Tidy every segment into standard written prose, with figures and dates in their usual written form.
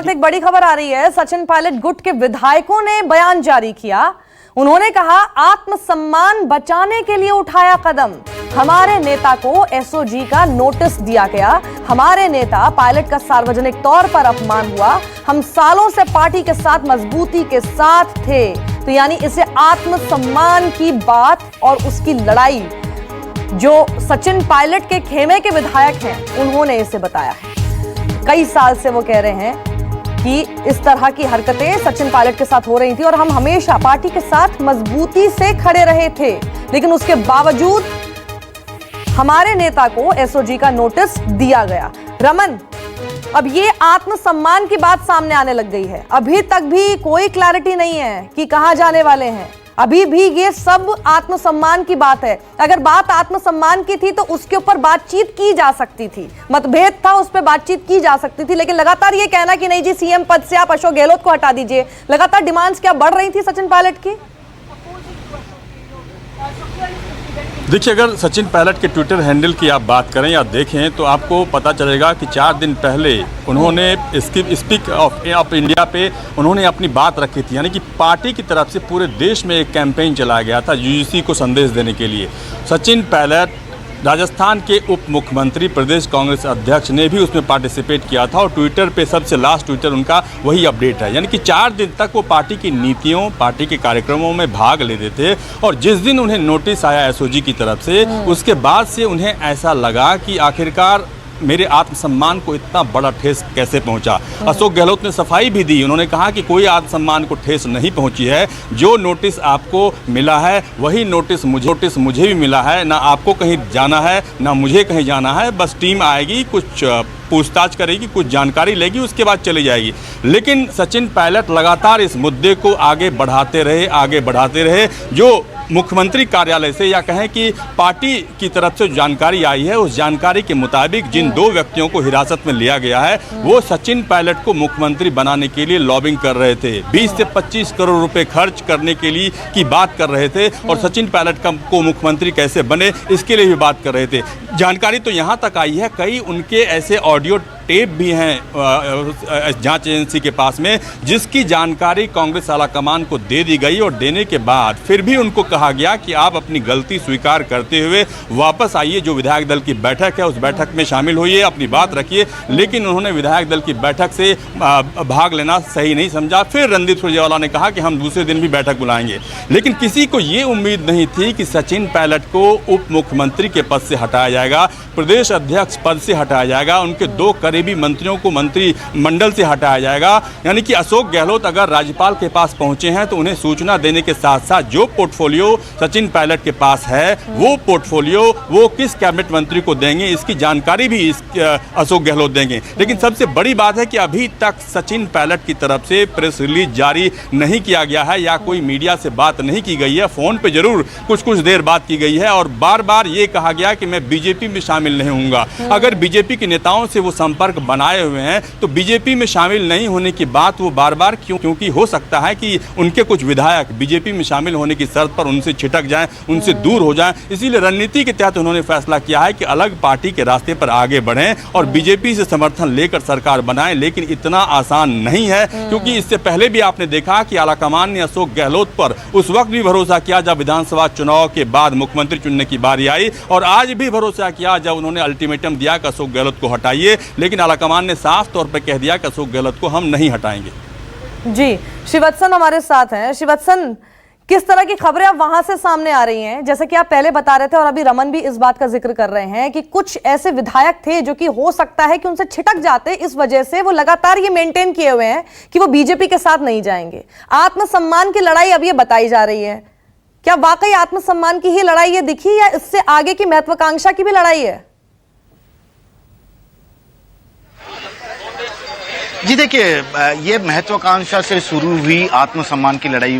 साथ एक बड़ी खबर आ रही है। सचिन पायलट गुट के विधायकों ने बयान जारी किया। उन्होंने कहा, आत्मसम्मान बचाने के लिए उठाया कदम। हमारे नेता को एसओजी का नोटिस दिया गया। हमारे नेता पायलट का सार्वजनिक तौर पर अपमान हुआ। हम सालों से पार्टी के साथ मजबूती के साथ थे। तो यानी इसे आत्मसम्मान की बात और उसकी लड़ाई जो सचिन पायलट के खेमे के विधायक हैं उन्होंने इसे बताया है। कई साल से वो कह रहे हैं कि इस तरह की हरकतें सचिन पायलट के साथ हो रही थी और हम हमेशा पार्टी के साथ मजबूती से खड़े रहे थे, लेकिन उसके बावजूद हमारे नेता को एसओजी का नोटिस दिया गया। रमन, अब ये आत्मसम्मान की बात सामने आने लग गई है। अभी तक भी कोई क्लैरिटी नहीं है कि कहां जाने वाले हैं। अभी भी ये सब आत्मसम्मान की बात है। अगर बात आत्मसम्मान की थी तो उसके ऊपर बातचीत की जा सकती थी, मतभेद था उस पर बातचीत की जा सकती थी, लेकिन लगातार ये कहना कि नहीं जी सीएम पद से आप अशोक गहलोत को हटा दीजिए, लगातार डिमांड्स क्या बढ़ रही थी सचिन पायलट की? देखिए, अगर सचिन पायलट के ट्विटर हैंडल की आप बात करें या देखें तो आपको पता चलेगा कि 4 दिन पहले उन्होंने स्पीक ऑफ इंडिया पे उन्होंने अपनी बात रखी थी। यानी कि पार्टी की तरफ से पूरे देश में एक कैंपेन चलाया गया था यूजीसी को संदेश देने के लिए। सचिन पायलट राजस्थान के उप मुख्यमंत्री, प्रदेश कांग्रेस अध्यक्ष ने भी उसमें पार्टिसिपेट किया था और ट्विटर पे सबसे लास्ट ट्विटर उनका वही अपडेट है। यानी कि 4 दिन तक वो पार्टी की नीतियों, पार्टी के कार्यक्रमों में भाग लेते थे और जिस दिन उन्हें नोटिस आया एसओजी की तरफ से, उसके बाद से उन्हें ऐसा लगा कि आखिरकार मेरे आत्मसम्मान को इतना बड़ा ठेस कैसे पहुंचा। अशोक गहलोत ने सफाई भी दी। उन्होंने कहा कि कोई आत्मसम्मान को ठेस नहीं पहुंची है। जो नोटिस आपको मिला है वही नोटिस मुझे भी मिला है। ना आपको कहीं जाना है ना मुझे कहीं जाना है। बस टीम आएगी, कुछ पूछताछ करेगी, कुछ जानकारी लेगी, उसके बाद चली जाएगी। लेकिन सचिन पायलट लगातार इस मुद्दे को आगे बढ़ाते रहे। जो मुख्यमंत्री कार्यालय से या कहें कि पार्टी की तरफ से जानकारी आई है, उस जानकारी के मुताबिक जिन 2 व्यक्तियों को हिरासत में लिया गया है वो सचिन पायलट को मुख्यमंत्री बनाने के लिए लॉबिंग कर रहे थे। 20 से 25 करोड़ रुपए खर्च करने के लिए की बात कर रहे थे और सचिन पायलट को मुख्यमंत्री कैसे बने इसके लिए भी बात कर रहे थे। जानकारी तो यहाँ तक आई है, कई उनके ऐसे ऑडियो टेप भी हैं जांच एजेंसी के पास में, जिसकी जानकारी कांग्रेस आलाकमान को दे दी गई और देने के बाद फिर भी उनको कहा गया कि आप अपनी गलती स्वीकार करते हुए वापस आइए, जो विधायक दल की बैठक है उस बैठक में शामिल होइए, अपनी बात रखिए। लेकिन उन्होंने विधायक दल की बैठक से भाग लेना सही नहीं समझा। फिर रणदीप सुरजेवाला ने कहा कि हम दूसरे दिन भी बैठक बुलाएंगे। लेकिन किसी को ये उम्मीद नहीं थी कि सचिन पायलट को उप मुख्यमंत्री के पद से हटाया जाएगा, प्रदेश अध्यक्ष पद से हटाया जाएगा, उनके 2 करीबी मंत्रियों को मंत्रिमंडल से हटाया जाएगा। यानी कि अशोक गहलोत अगर राज्यपाल के पास पहुंचे हैं तो उन्हें सूचना देने के साथ साथ जो पोर्टफोलियो सचिन पायलट के पास है वो पोर्टफोलियो वो किस कैबिनेट मंत्री को देंगे इसकी जानकारी भी अशोक गहलोत देंगे। लेकिन सबसे बड़ी बात है कि अभी तक सचिन पायलट की तरफ से प्रेस रिलीज जारी नहीं किया गया है या कोई मीडिया से बात नहीं की गई है। फोन पे जरूर कुछ देर बात की गई है और बार बार ये कहा गया कि मैं बीजेपी में शामिल नहीं होऊंगा। अगर बीजेपी के नेताओं से वो संपर्क बनाए हुए हैं तो बीजेपी में शामिल नहीं होने की बात वो बार बार क्योंकि हो सकता है कि उनके कुछ विधायक बीजेपी में शामिल होने की शर्त पर उनसे छिटक जाएं, उनसे दूर हो जाएं। इसीलिए रणनीति के तहत उन्होंने फैसला किया है कि अलग पार्टी के रास्ते पर आगे बढ़ें और बीजेपी से समर्थन लेकर सरकार बनाएं। लेकिन इतना आसान नहीं है, क्योंकि इससे पहले भी आपने देखा कि आलाकमान ने अशोक गहलोत पर उस वक्त भी भरोसा किया जब विधानसभा चुनाव के बाद मुख्यमंत्री चुनने की बारी आई और आज भी भरोसा किया जब उन्होंने अल्टीमेटम दिया कि अशोक गहलोत को हटाइए। लेकिन आलाकमान ने साफ तौर पर कह दिया कि अशोक गहलोत को हम नहीं हटाएंगे। जी, श्रीवत्सन हमारे साथ हैं। श्रीवत्सन, किस तरह की खबरें अब वहां से सामने आ रही हैं? जैसे कि आप पहले बता रहे थे और अभी रमन भी इस बात का जिक्र कर रहे हैं कि कुछ ऐसे विधायक थे जो कि हो सकता है कि उनसे छिटक जाते, इस वजह से वो लगातार ये मेंटेन किए हुए हैं कि वो बीजेपी के साथ नहीं जाएंगे। आत्मसम्मान की लड़ाई अब ये बताई जा रही है। क्या वाकई आत्मसम्मान की ही लड़ाई ये दिखी या इससे आगे की महत्वाकांक्षा की भी लड़ाई है? जी देखिए, ये महत्वाकांक्षा से शुरू हुई आत्मसम्मान की लड़ाई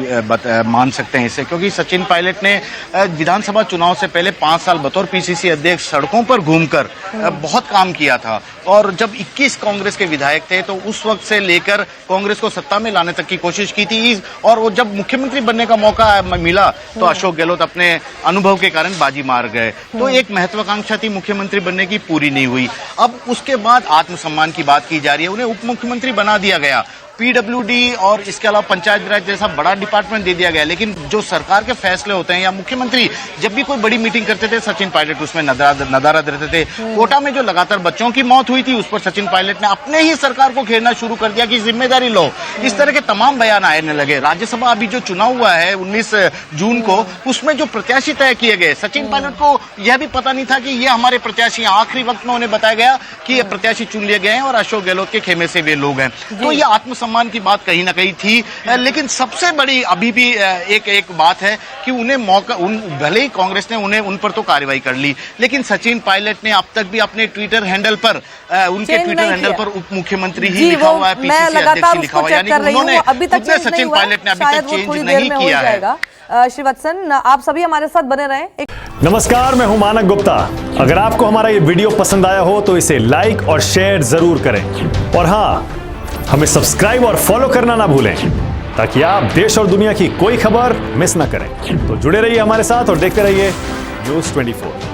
मान सकते हैं इसे, क्योंकि सचिन पायलट ने विधानसभा चुनाव से पहले 5 साल बतौर पीसीसी अध्यक्ष सड़कों पर घूमकर बहुत काम किया था और जब 21 कांग्रेस के विधायक थे तो उस वक्त से लेकर कांग्रेस को सत्ता में लाने तक की कोशिश की थी और वो जब मुख्यमंत्री बनने का मौका मिला तो अशोक गहलोत अपने अनुभव के कारण बाजी मार गए। तो एक महत्वाकांक्षा थी मुख्यमंत्री बनने की, पूरी नहीं हुई। अब उसके बाद आत्मसम्मान की बात की जा रही है। उन्हें उप मुख्यमंत्री मुख्यमंत्री बना दिया गया, पीडब्ल्यूडी और इसके अलावा पंचायत राज जैसा बड़ा डिपार्टमेंट दे दिया गया, लेकिन जो सरकार के फैसले होते हैं या मुख्यमंत्री जब भी कोई बड़ी मीटिंग करते थे, सचिन पायलट उसमें नदारद रहते थे। कोटा में जो लगातार बच्चों की मौत हुई थी, उस पर सचिन पायलट ने अपने ही सरकार को घेरना शुरू कर दिया कि जिम्मेदारी लो। इस तरह के तमाम बयान आने लगे। राज्यसभा अभी जो चुनाव हुआ है 19 जून को, उसमें जो प्रत्याशी तय किए गए, सचिन पायलट को यह भी पता नहीं था कि ये हमारे प्रत्याशी हैं। आखिरी वक्त में उन्हें बताया गया कि ये प्रत्याशी चुन लिए गए हैं और अशोक गहलोत के खेमे से वे लोग हैं। तो ये आत्मसम्मान की बात कहीं ना कहीं थी, लेकिन सबसे बड़ी अभी भी एक बात है कि उन्हें मौका, भले ही कांग्रेस ने उन पर तो कार्रवाई कर ली, लेकिन सचिन पायलट ने अब तक भी अपने ट्विटर हैंडल पर, उनके ट्विटर हैंडल पर उप मुख्यमंत्री ही लिखा हुआ है, पीसीसी अध्यक्ष लिखा हुआ है, यानी उन्होंने खुद में सचिन पायलट ने अभी तक चेंज नहीं किया है। श्री वत्सन, आप सभी हमारे साथ बने रहें। नमस्कार, मैं हूं मानक गुप्ता। अगर आपको हमारा ये वीडियो पसंद आया हो तो इसे लाइक और शेयर जरूर करें, और हाँ, हमें सब्सक्राइब और फॉलो करना ना भूलें ताकि आप देश और दुनिया की कोई खबर मिस ना करें। तो जुड़े रहिए हमारे साथ और देखते रहिए News 24।